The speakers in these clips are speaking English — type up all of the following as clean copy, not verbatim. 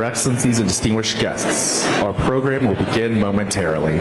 Excellencies and distinguished guests, our program will begin momentarily.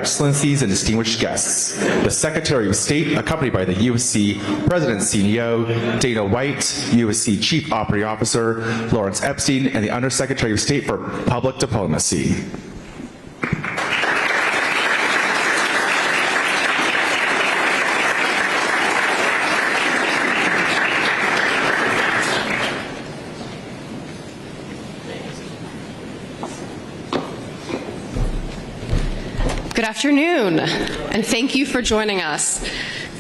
Excellencies and distinguished guests, the Secretary of State, accompanied by the UFC President and CEO, Dana White, UFC Chief Operating Officer, Lawrence Epstein, and the Undersecretary of State for Public Diplomacy. Good afternoon, and thank you for joining us.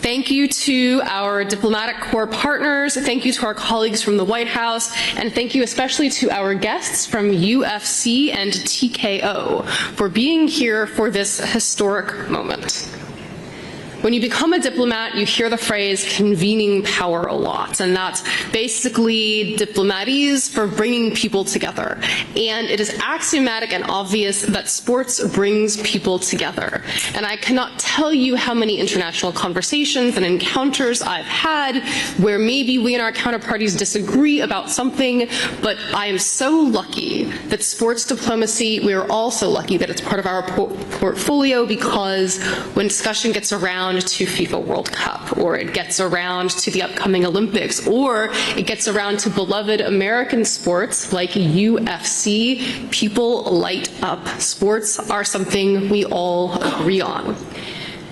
Thank you to our diplomatic corps partners, thank you to our colleagues from the White House, and thank you especially to our guests from UFC and TKO for being here for this historic moment. When you become a diplomat, you hear the phrase convening power a lot, and that's basically diplomatese for bringing people together. And it is axiomatic and obvious that sports brings people together. And I cannot tell you how many international conversations and encounters I've had where maybe we and our counterparties disagree about something, but I am so lucky that sports diplomacy, we are also lucky that it's part of our portfolio, because when discussion gets around to FIFA World Cup, or it gets around to the upcoming Olympics, or it gets around to beloved American sports like UFC, people light up. Sports are something we all agree on.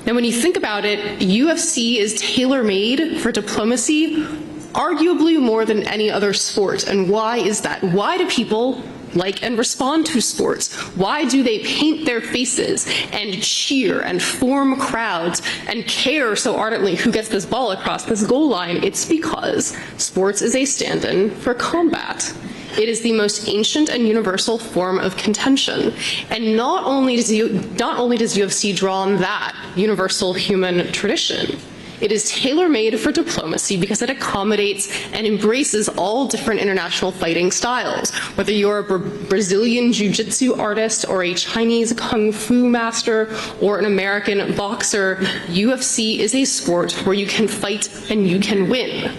Now, when you think about it, UFC is tailor-made for diplomacy, arguably more than any other sport. And why is that? Why do people like and respond to sports? Why do they paint their faces and cheer and form crowds and care so ardently who gets this ball across this goal line? It's because sports is a stand-in for combat. It is the most ancient and universal form of contention. And not only does UFC draw on that universal human tradition, it is tailor-made for diplomacy because it accommodates and embraces all different international fighting styles. Whether you're a Brazilian jiu-jitsu artist or a Chinese kung fu master or an American boxer, UFC is a sport where you can fight and you can win.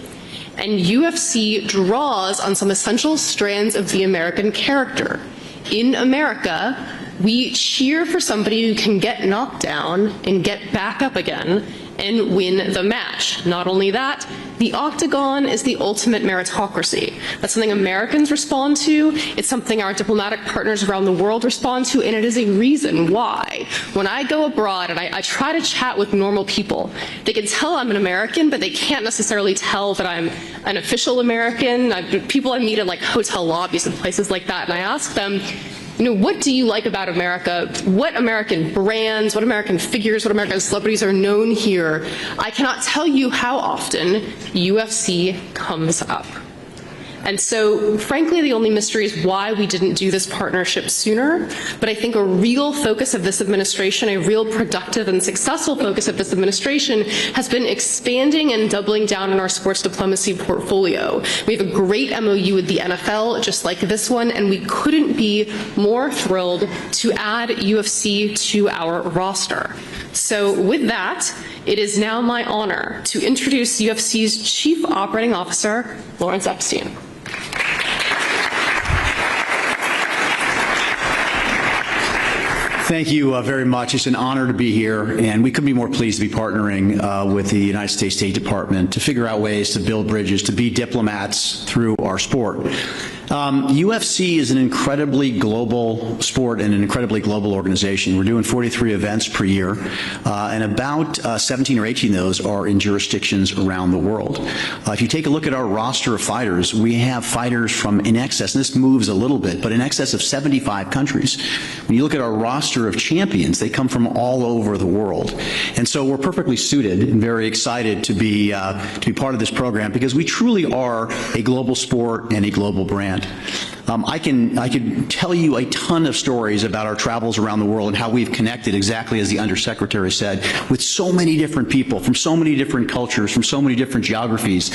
And UFC draws on some essential strands of the American character. In America, we cheer for somebody who can get knocked down and get back up again and win the match. Not only that, the octagon is the ultimate meritocracy. That's something Americans respond to, it's something our diplomatic partners around the world respond to, and it is a reason why. When I go abroad and I try to chat with normal people, they can tell I'm an American, but they can't necessarily tell that I'm an official American. People I meet at like hotel lobbies and places like that, and I ask them, what do you like about America? What American brands, what American figures, what American celebrities are known here? I cannot tell you how often UFC comes up. And so, frankly, the only mystery is why we didn't do this partnership sooner. But I think a real focus of this administration, a real productive and successful focus of this administration, has been expanding and doubling down on our sports diplomacy portfolio. We have a great MOU with the NFL, just like this one, and we couldn't be more thrilled to add UFC to our roster. So with that, it is now my honor to introduce UFC's Chief Operating Officer, Lawrence Epstein. Thank you very much. It's an honor to be here, and we couldn't be more pleased to be partnering with the United States State Department to figure out ways to build bridges, to be diplomats through our sport. UFC is an incredibly global sport and an incredibly global organization. We're doing 43 events per year, and about 17 or 18 of those are in jurisdictions around the world. If you take a look at our roster of fighters, we have fighters from in excess, and this moves a little bit, but in excess of 75 countries. When you look at our roster of champions, they come from all over the world. And so we're perfectly suited and very excited to be part of this program because we truly are a global sport and a global brand. I can tell you a ton of stories about our travels around the world and how we've connected, exactly as the Undersecretary said, with so many different people from so many different cultures, from so many different geographies,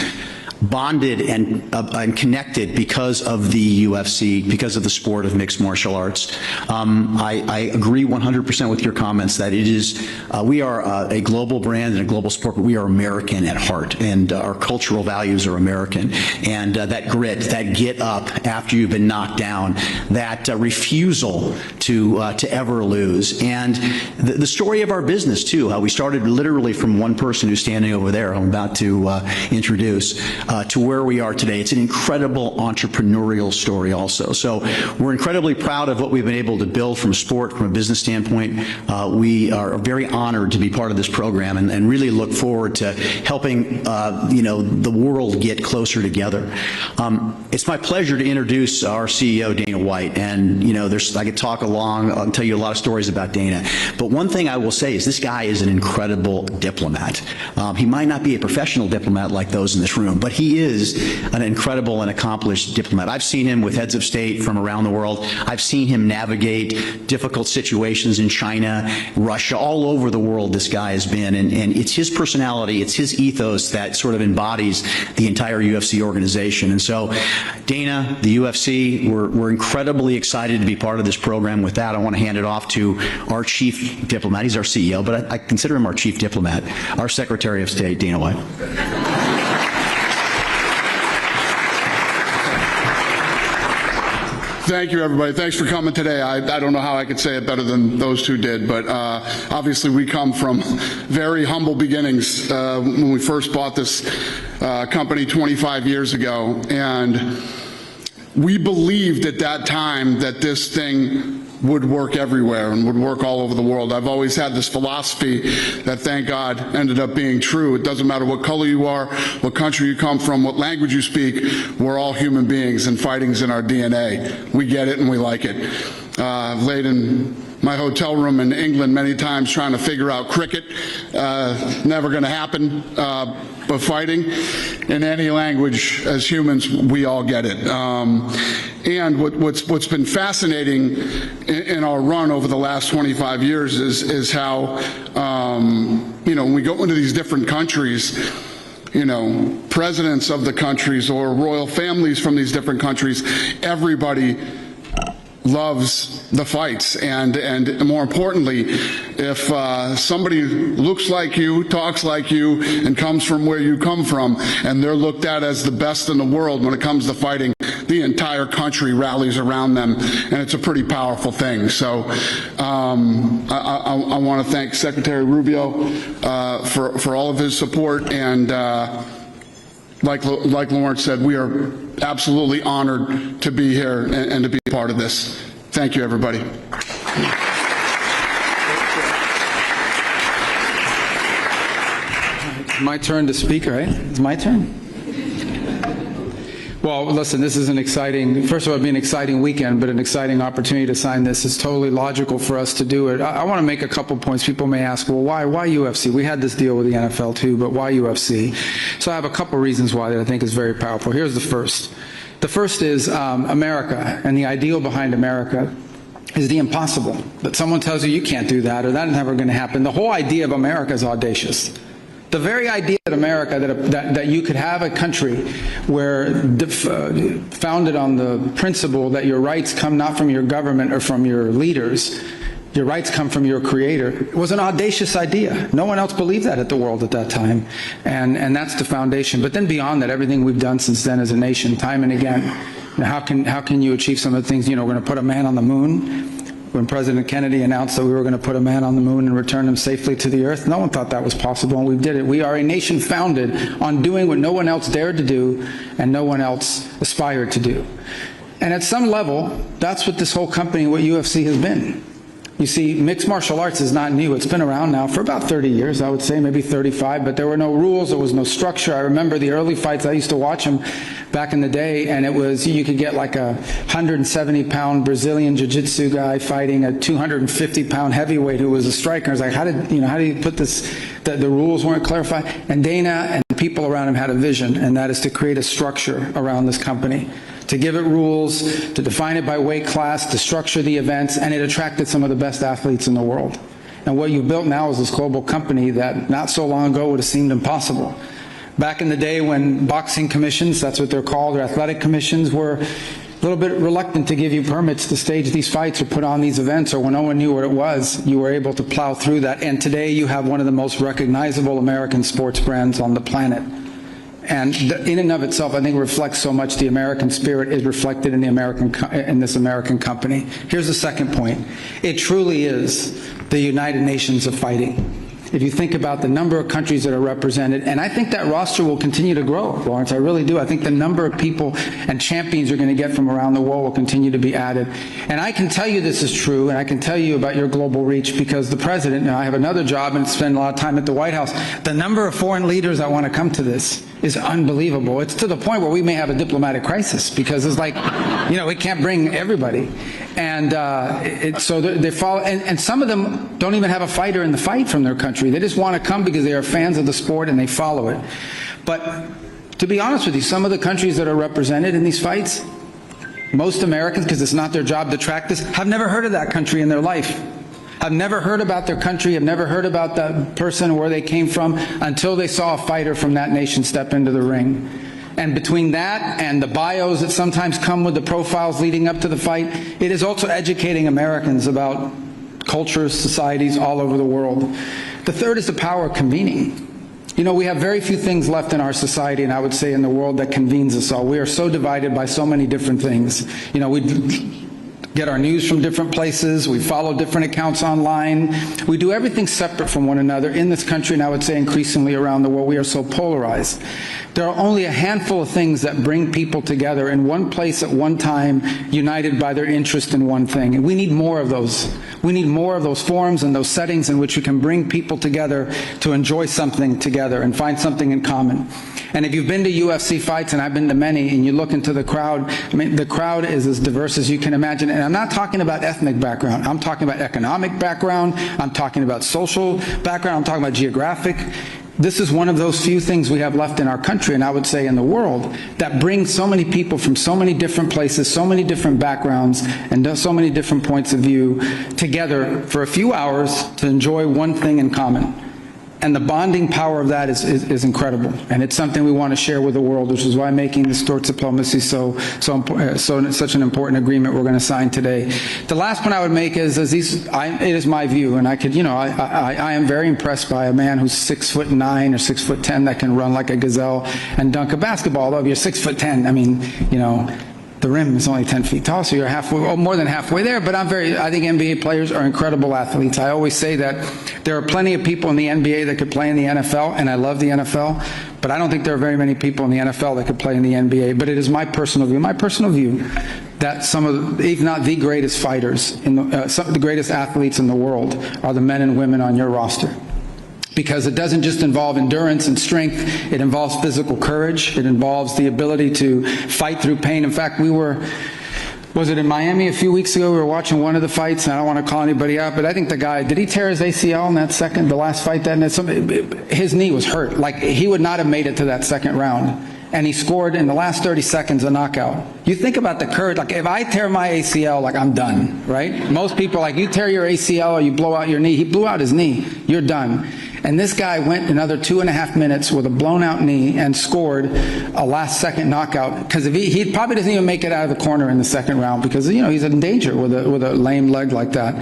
bonded and connected because of the UFC, because of the sport of mixed martial arts. I agree 100% with your comments that it is, we are a global brand and a global sport, but we are American at heart, and our cultural values are American. And that grit, that get up after you've been knocked down, that refusal to ever lose. And the story of our business, too, how we started literally from one person who's standing over there, I'm about to introduce, to where we are today. It's an incredible entrepreneurial story also. So we're incredibly proud of what we've been able to build from sport, from a business standpoint. We are very honored to be part of this program and really look forward to helping the world get closer together. It's my pleasure to introduce our CEO, Dana White. And I could talk I'll tell you a lot of stories about Dana. But one thing I will say is this guy is an incredible diplomat. He might not be a professional diplomat like those in this room, but he is an incredible and accomplished diplomat. I've seen him with heads of state from around the world. I've seen him navigate difficult situations in China, Russia, all over the world this guy has been. And it's his personality, it's his ethos that sort of embodies the entire UFC organization. And so, Dana, the UFC, we're incredibly excited to be part of this program. With that, I want to hand it off to our chief diplomat. He's our CEO, but I consider him our chief diplomat, our Secretary of State, Dana White. Thank you, everybody. Thanks for coming today. I don't know how I could say it better than those two did, but obviously we come from very humble beginnings when we first bought this company 25 years ago, and we believed at that time that this thing would work everywhere and would work all over the world. I've always had this philosophy that, thank God, ended up being true. It doesn't matter what color you are, what country you come from, what language you speak, we're all human beings and fighting's in our DNA. We get it and we like it. I've laid in my hotel room in England many times trying to figure out cricket. Never going to happen. But fighting in any language, as humans, we all get it. And what's been fascinating in our run over the last 25 years is how, when we go into these different countries, presidents of the countries or royal families from these different countries, everybody loves the fights, and more importantly, if somebody looks like you, talks like you, and comes from where you come from, and they're looked at as the best in the world when it comes to fighting, the entire country rallies around them, and it's a pretty powerful thing. So I want to thank Secretary Rubio for all of his support, and like Lawrence said, we are absolutely honored to be here and to be part of this. Thank you, everybody. My turn to speak, right? It's my turn. Well, listen, this is first of all, it'd be an exciting weekend, but an exciting opportunity to sign this. It's totally logical for us to do it. I want to make a couple points. People may ask, well, why UFC? We had this deal with the NFL too, but why UFC? So I have a couple reasons why that I think is very powerful. Here's the first. The first is America, and the ideal behind America is the impossible. That someone tells you you can't do that, or that's never going to happen. The whole idea of America is audacious. The very idea that America, that you could have a country where founded on the principle that your rights come not from your government or from your leaders, your rights come from your creator, was an audacious idea. No one else believed that at the world at that time. And that's the foundation. But then beyond that, everything we've done since then as a nation, time and again, how can you achieve some of the things, we're going to put a man on the moon? When President Kennedy announced that we were going to put a man on the moon and return him safely to the earth, no one thought that was possible, and we did it. We are a nation founded on doing what no one else dared to do and no one else aspired to do. And at some level, that's what this whole company, what UFC has been. You see, mixed martial arts is not new. It's been around now for about 30 years, I would say, maybe 35, but there were no rules, there was no structure. I remember the early fights, I used to watch them back in the day, and it was, you could get like a 170-pound Brazilian jiu-jitsu guy fighting a 250-pound heavyweight who was a striker. I was like, how do you put this, the rules weren't clarified? And Dana and the people around him had a vision, and that is to create a structure around this company, to give it rules, to define it by weight class, to structure the events, and it attracted some of the best athletes in the world. And what you've built now is this global company that not so long ago would have seemed impossible. Back in the day when boxing commissions, that's what they're called, or athletic commissions, were a little bit reluctant to give you permits to stage these fights or put on these events, or when no one knew what it was, you were able to plow through that. And today you have one of the most recognizable American sports brands on the planet. And in and of itself, I think reflects so much the American spirit is reflected in this American company. Here's the second point. It truly is the United Nations of fighting. If you think about the number of countries that are represented, and I think that roster will continue to grow, Lawrence, I really do. I think the number of people and champions you're going to get from around the world will continue to be added. And I can tell you this is true, and I can tell you about your global reach because the president, and I have another job and spend a lot of time at the White House, the number of foreign leaders that want to come to this is unbelievable. It's to the point where we may have a diplomatic crisis because it's like, we can't bring everybody. And so they follow, and some of them don't even have a fighter in the fight from their country. They just want to come because they are fans of the sport and they follow it. But to be honest with you, some of the countries that are represented in these fights, most Americans, because it's not their job to track this, have never heard of that country in their life. I've never heard about their country, I've never heard about that person, where they came from, until they saw a fighter from that nation step into the ring. And between that and the bios that sometimes come with the profiles leading up to the fight, it is also educating Americans about cultures, societies all over the world. The third is the power of convening. We have very few things left in our society, and I would say in the world, that convenes us all. We are so divided by so many different things. We get our news from different places, we follow different accounts online, we do everything separate from one another in this country, and I would say increasingly around the world. We are so polarized. There are only a handful of things that bring people together in one place at one time, united by their interest in one thing, and we need more of those. We need more of those forums and those settings in which we can bring people together to enjoy something together and find something in common. And if you've been to UFC fights, and I've been to many, and you look into the crowd, the crowd is as diverse as you can imagine. And I'm not talking about ethnic background. I'm talking about economic background. I'm talking about social background. I'm talking about geographic. This is one of those few things we have left in our country, and I would say in the world, that brings so many people from so many different places, so many different backgrounds, and so many different points of view together for a few hours to enjoy one thing in common. And the bonding power of that is incredible. And it's something we want to share with the world, which is why making this sports diplomacy such an important agreement we're going to sign today. The last one I would make is it is my view, and I am very impressed by a man who's 6'9" or 6'10" that can run like a gazelle and dunk a basketball. Although if you're 6'10", the rim is only 10 feet tall, so you're halfway, more than halfway there. But I think NBA players are incredible athletes. I always say that there are plenty of people in the NBA that could play in the NFL, and I love the NFL, but I don't think there are very many people in the NFL that could play in the NBA. But it is my personal view that some of, if not the greatest fighters, some of the greatest athletes in the world are the men and women on your roster. Because it doesn't just involve endurance and strength, it involves physical courage, it involves the ability to fight through pain. In fact, was it in Miami a few weeks ago? We were watching one of the fights, and I don't want to call anybody out, but I think the guy, did he tear his ACL in the last fight? His knee was hurt. Like, he would not have made it to that second round. and he scored in the last 30 seconds a knockout. You think about the courage. Like, if I tear my ACL, like, I'm done, right? Most people are like, you tear your ACL or you blow out your knee. He blew out his knee. You're done. And this guy went another 2.5 minutes with a blown out knee and scored a last second knockout, because if he probably doesn't even make it out of the corner in the second round, because, you know, he's in danger with a lame leg like that.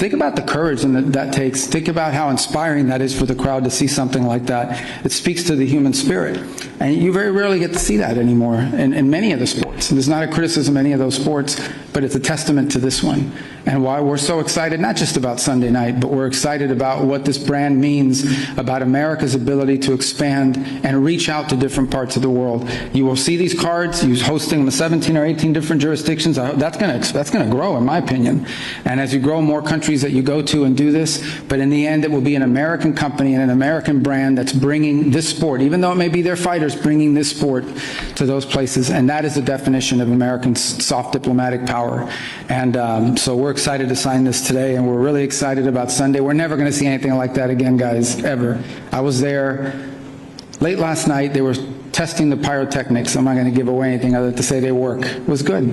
Think about the courage that takes. Think about how inspiring that is for the crowd to see something like that. It speaks to the human spirit. And you very rarely get to see that anymore in many of the sports. And there's not a criticism of any of those sports, but it's a testament to this one. And why we're so excited, not just about Sunday night, but we're excited about what this brand means about America's ability to expand and reach out to different parts of the world. You will see these cards, you're hosting them in 17 or 18 different jurisdictions. That's going to grow, in my opinion. And as you grow more countries that you go to and do this, but in the end, it will be an American company and an American brand that's bringing this sport, even though it may be their fighters, bringing this sport to those places. And that is the definition of American soft diplomatic power. And so we're excited to sign this today, and we're really excited about Sunday. We're never going to see anything like that again, guys, ever. I was there late last night. They were testing the pyrotechnics. I'm not going to give away anything other than to say they work. It was good.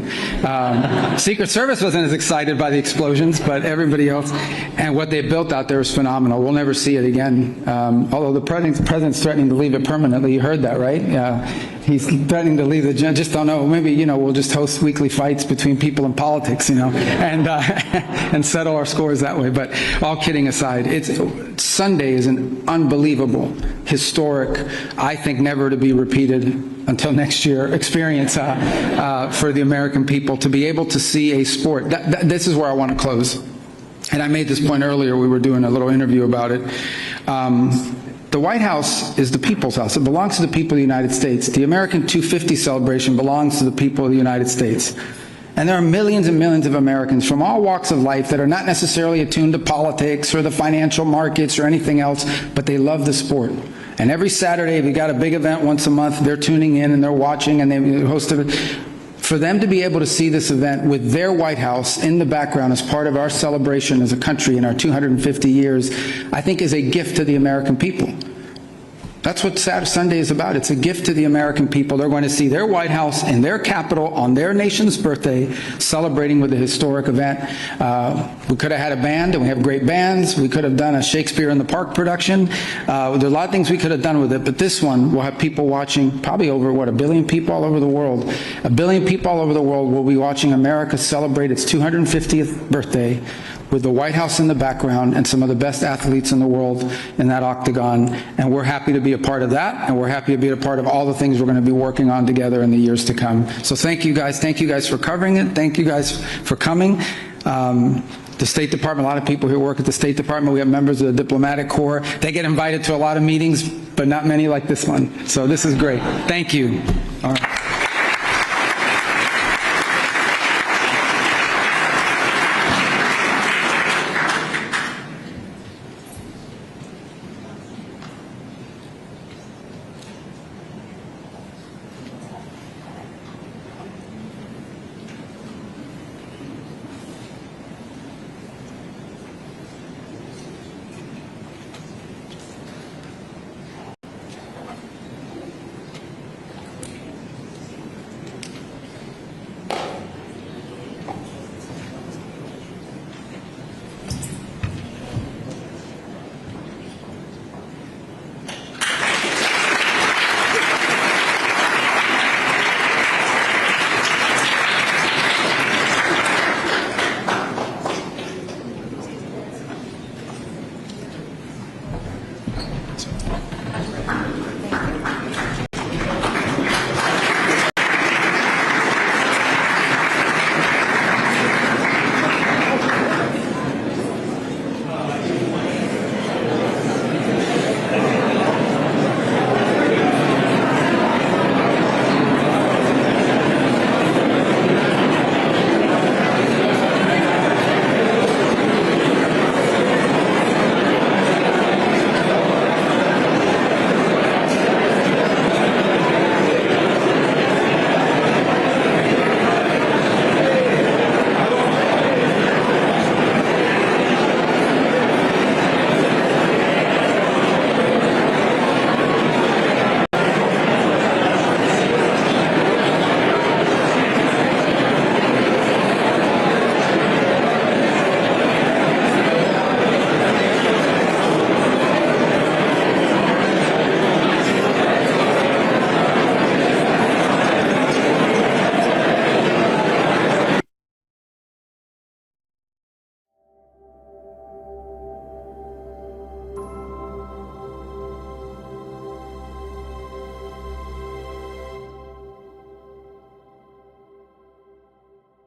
Secret Service wasn't as excited by the explosions, but everybody else. And what they built out there was phenomenal. We'll never see it again. Although the president's threatening to leave it permanently. You heard that, right? He's threatening to leave the, just don't know, maybe, you know, we'll just host weekly fights between people in politics, you know, and and settle our scores that way. But all kidding aside, Sunday is an unbelievable, historic, I think never to be repeated until next year experience for the American people to be able to see a sport. This is where I want to close. And I made this point earlier. We were doing a little interview about it. The White House is the people's house. It belongs to the people of the United States. The American 250 celebration belongs to the people of the United States. And there are millions and millions of Americans from all walks of life that are not necessarily attuned to politics or the financial markets or anything else, but they love the sport. And every Saturday, if you got a big event once a month, they're tuning in and they're watching and they host it. For them to be able to see this event with their White House in the background as part of our celebration as a country in our 250 years, I think is a gift to the American people. That's what Sunday is about. It's a gift to the American people. They're going to see their White House in their capital on their nation's birthday celebrating with a historic event. We could have had a band, and we have great bands. We could have done a Shakespeare in the Park production. There are a lot of things we could have done with it, but this one will have people watching, probably over, 1 billion people all over the world. 1 billion people all over the world will be watching America celebrate its 250th birthday with the White House in the background and some of the best athletes in the world in that octagon. And we're happy to be a part of that, and we're happy to be a part of all the things we're going to be working on together in the years to come. So thank you guys. Thank you guys for covering it. Thank you guys for coming. The State Department, a lot of people here work at the State Department. We have members of the Diplomatic Corps. They get invited to a lot of meetings, but not many like this one. So this is great. Thank you. All right.